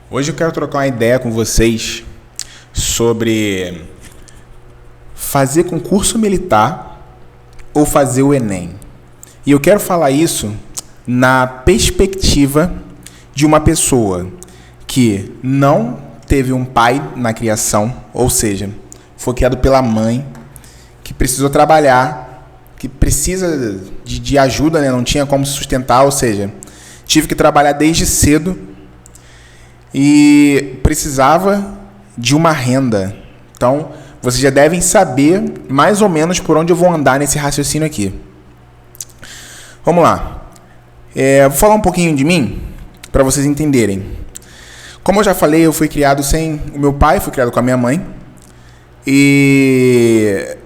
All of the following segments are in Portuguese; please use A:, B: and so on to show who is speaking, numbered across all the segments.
A: Hoje eu quero trocar uma ideia com vocês sobre fazer concurso militar ou fazer o Enem. E eu quero falar isso na perspectiva de uma pessoa que não teve um pai na criação, ou seja, foi criado pela mãe, que precisou trabalhar, que precisa de ajuda, né? Não tinha como se sustentar, ou seja, tive que trabalhar desde cedo e precisava de uma renda. Então, vocês já devem saber mais ou menos por onde eu vou andar nesse raciocínio aqui. Vamos lá. Vou falar um pouquinho de mim para vocês entenderem. Como eu já falei, eu fui criado sem o meu pai, fui criado com a minha mãe. E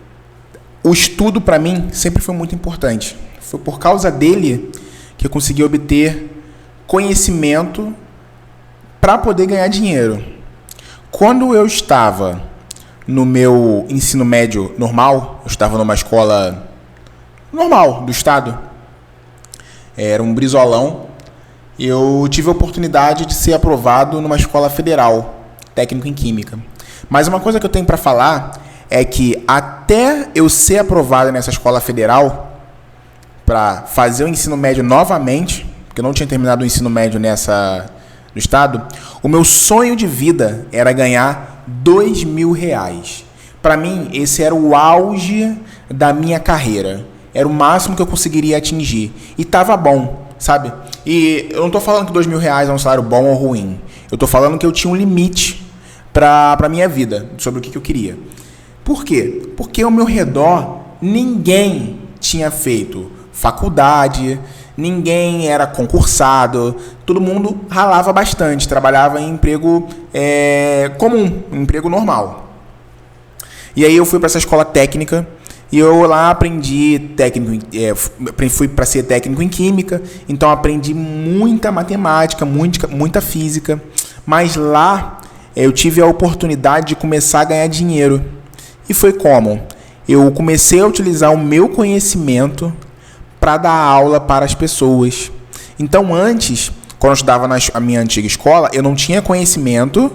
A: o estudo para mim sempre foi muito importante. Foi por causa dele que eu consegui obter conhecimento para poder ganhar dinheiro. Quando eu estava no meu ensino médio normal, eu estava numa escola normal do estado, era um brizolão, e eu tive a oportunidade de ser aprovado numa escola federal, técnico em química. Mas uma coisa que eu tenho para falar é que até eu ser aprovado nessa escola federal para fazer o ensino médio novamente, porque eu não tinha terminado o ensino médio no estado, o meu sonho de vida era ganhar R$2.000. Para mim, esse era o auge da minha carreira. Era o máximo que eu conseguiria atingir. E tava bom, sabe? E eu não estou falando que R$2.000 é um salário bom ou ruim. Eu estou falando que eu tinha um limite para minha vida, sobre o que eu queria. Por quê? Porque ao meu redor, ninguém tinha feito faculdade, ninguém era concursado, todo mundo ralava bastante, trabalhava em emprego comum, um emprego normal. E aí eu fui para essa escola técnica e eu lá aprendi fui para ser técnico em química, então aprendi muita matemática, muita física, mas lá eu tive a oportunidade de começar a ganhar dinheiro. E foi como? Eu comecei a utilizar o meu conhecimento para dar aula para as pessoas. Então antes, quando eu estudava na minha antiga escola, eu não tinha conhecimento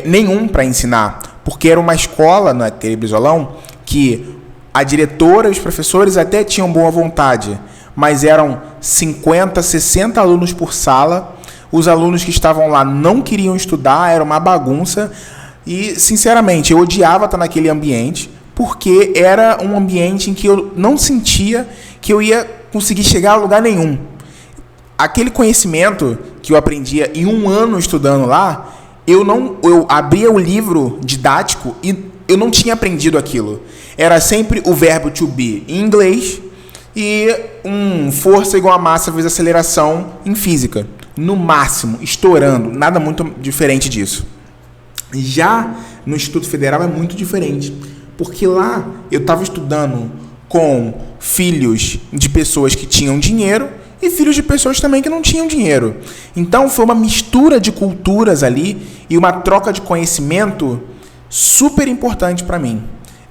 A: nenhum para ensinar, porque era uma escola, naquele brizolão, que a diretora e os professores até tinham boa vontade, mas eram 50, 60 alunos por sala, os alunos que estavam lá não queriam estudar, era uma bagunça, e sinceramente eu odiava estar naquele ambiente, porque era um ambiente em que eu não sentia que eu ia conseguir chegar a lugar nenhum. Aquele conhecimento que eu aprendia em um ano estudando lá, eu abria o livro didático e eu não tinha aprendido aquilo. Era sempre o verbo to be em inglês e força igual a massa vezes aceleração em física. No máximo, estourando, nada muito diferente disso. Já no Instituto Federal é muito diferente, porque lá eu estava estudando com filhos de pessoas que tinham dinheiro e filhos de pessoas também que não tinham dinheiro. Então foi uma mistura de culturas ali e uma troca de conhecimento super importante para mim.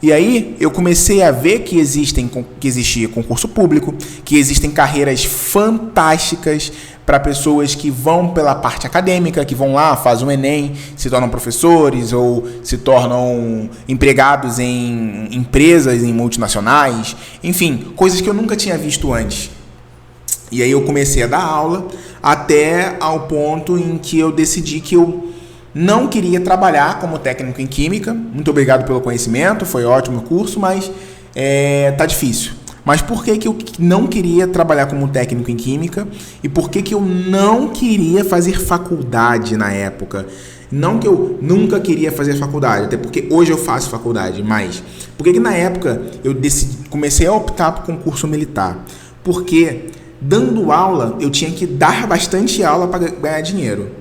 A: E aí eu comecei a ver que existia concurso público, que existem carreiras fantásticas para pessoas que vão pela parte acadêmica, que vão lá, fazem o Enem, se tornam professores ou se tornam empregados em empresas, em multinacionais, enfim, coisas que eu nunca tinha visto antes. E aí eu comecei a dar aula até ao ponto em que eu decidi que eu não queria trabalhar como técnico em química. Muito obrigado pelo conhecimento, foi ótimo o curso, mas tá difícil. Mas por que eu não queria trabalhar como técnico em química? E por que eu não queria fazer faculdade na época? Não que eu nunca queria fazer faculdade, até porque hoje eu faço faculdade, mas por que na época eu comecei a optar por concurso militar? Porque dando aula, eu tinha que dar bastante aula para ganhar dinheiro.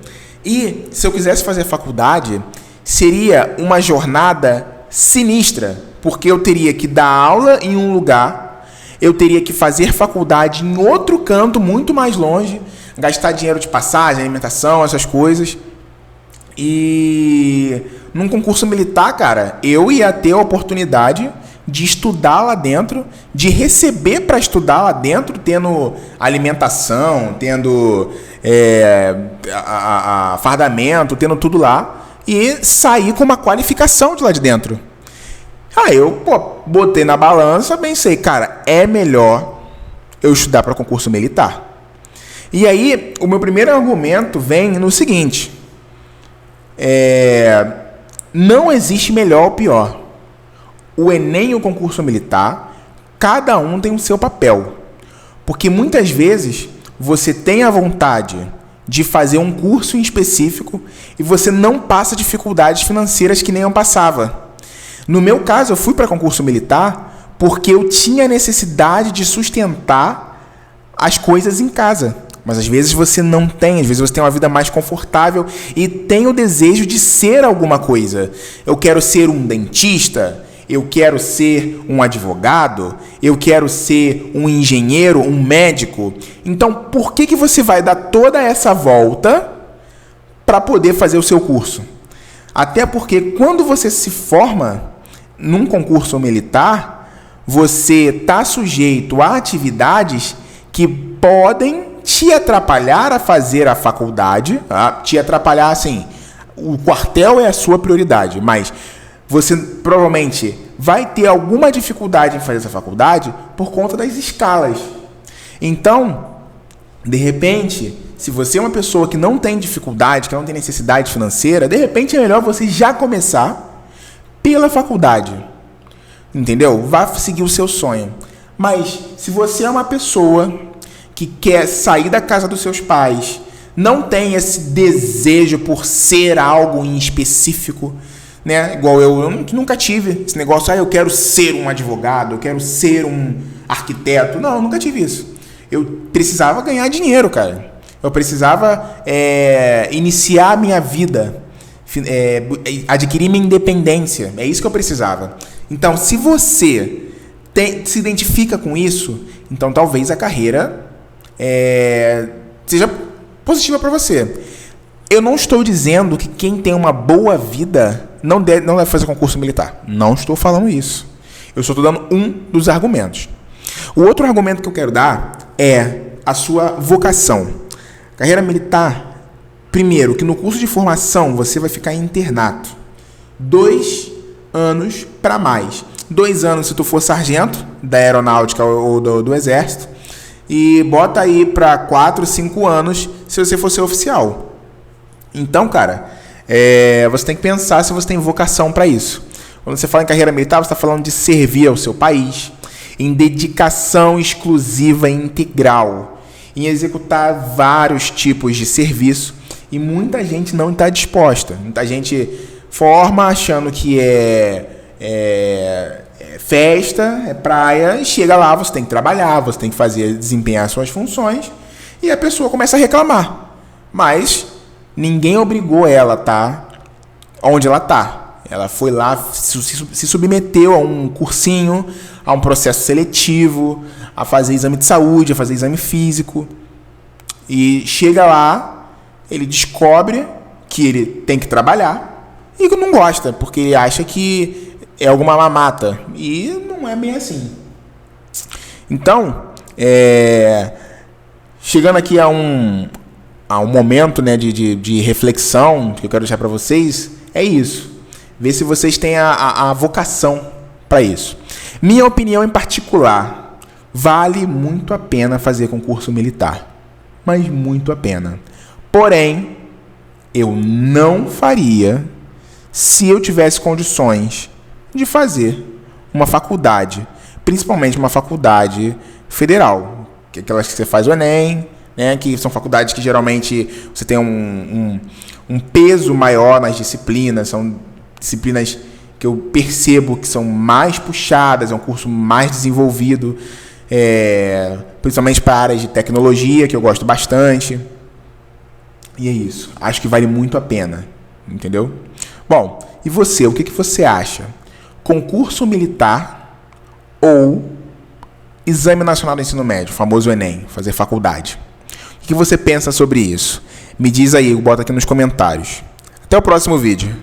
A: E se eu quisesse fazer faculdade, seria uma jornada sinistra, porque eu teria que dar aula em um lugar, eu teria que fazer faculdade em outro canto, muito mais longe, gastar dinheiro de passagem, alimentação, essas coisas. E num concurso militar, cara, eu ia ter a oportunidade de estudar lá dentro, de receber para estudar lá dentro, tendo alimentação, tendo fardamento, tendo tudo lá, e sair com uma qualificação de lá de dentro. Aí eu botei na balança, pensei, cara, é melhor eu estudar para concurso militar. E aí, o meu primeiro argumento vem no seguinte: não existe melhor ou pior. O Enem e o concurso militar, cada um tem o seu papel. Porque muitas vezes você tem a vontade de fazer um curso em específico e você não passa dificuldades financeiras que nem eu passava. No meu caso, eu fui para concurso militar porque eu tinha necessidade de sustentar as coisas em casa. Mas às vezes você não tem, às vezes você tem uma vida mais confortável e tem o desejo de ser alguma coisa. Eu quero ser um dentista, eu quero ser um advogado, eu quero ser um engenheiro, um médico. Então, por que você vai dar toda essa volta para poder fazer o seu curso? Até porque quando você se forma num concurso militar, você está sujeito a atividades que podem te atrapalhar a fazer a faculdade, te atrapalhar assim, o quartel é a sua prioridade, mas você provavelmente vai ter alguma dificuldade em fazer essa faculdade por conta das escalas. Então, de repente, se você é uma pessoa que não tem dificuldade, que não tem necessidade financeira, de repente é melhor você já começar pela faculdade. Entendeu? Vá seguir o seu sonho. Mas, se você é uma pessoa que quer sair da casa dos seus pais, não tem esse desejo por ser algo em específico, né? Igual eu nunca tive esse negócio, eu quero ser um advogado, eu quero ser um arquiteto. Não, eu nunca tive isso. Eu precisava ganhar dinheiro, cara. Eu precisava iniciar a minha vida, adquirir minha independência. É isso que eu precisava. Então, se você se identifica com isso, então talvez a carreira seja positiva para você. Eu não estou dizendo que quem tem uma boa vida não deve fazer concurso militar. Não estou falando isso. Eu só estou dando um dos argumentos. O outro argumento que eu quero dar é a sua vocação. Carreira militar, primeiro, que no curso de formação você vai ficar em internato. 2 anos para mais. 2 anos se tu for sargento da aeronáutica ou do exército. E bota aí para 4, 5 anos se você for ser oficial. Então, cara, você tem que pensar se você tem vocação para isso. Quando você fala em carreira militar, você está falando de servir ao seu país, em dedicação exclusiva e integral, em executar vários tipos de serviço. E muita gente não está disposta. Muita gente forma achando que é festa, é praia, e chega lá, você tem que trabalhar, você tem que desempenhar suas funções, e a pessoa começa a reclamar. Mas ninguém obrigou ela a estar onde ela está. Ela foi lá, se submeteu a um cursinho, a um processo seletivo, a fazer exame de saúde, a fazer exame físico. E chega lá, ele descobre que ele tem que trabalhar e não gosta, porque ele acha que é alguma mamata. E não é bem assim. Então, chegando aqui a um momento, né, de reflexão que eu quero deixar para vocês, é isso. Ver se vocês têm a vocação para isso. Minha opinião em particular, vale muito a pena fazer concurso militar. Mas muito a pena. Porém, eu não faria se eu tivesse condições de fazer uma faculdade, principalmente uma faculdade federal, que é aquelas que você faz o Enem, né, que são faculdades que geralmente você tem um peso maior nas disciplinas, são disciplinas que eu percebo que são mais puxadas, é um curso mais desenvolvido, principalmente para áreas de tecnologia, que eu gosto bastante. E é isso, acho que vale muito a pena, entendeu? Bom, e você, o que você acha? Concurso militar ou Exame Nacional do Ensino Médio, famoso Enem, fazer faculdade? O que você pensa sobre isso? Me diz aí, bota aqui nos comentários. Até o próximo vídeo.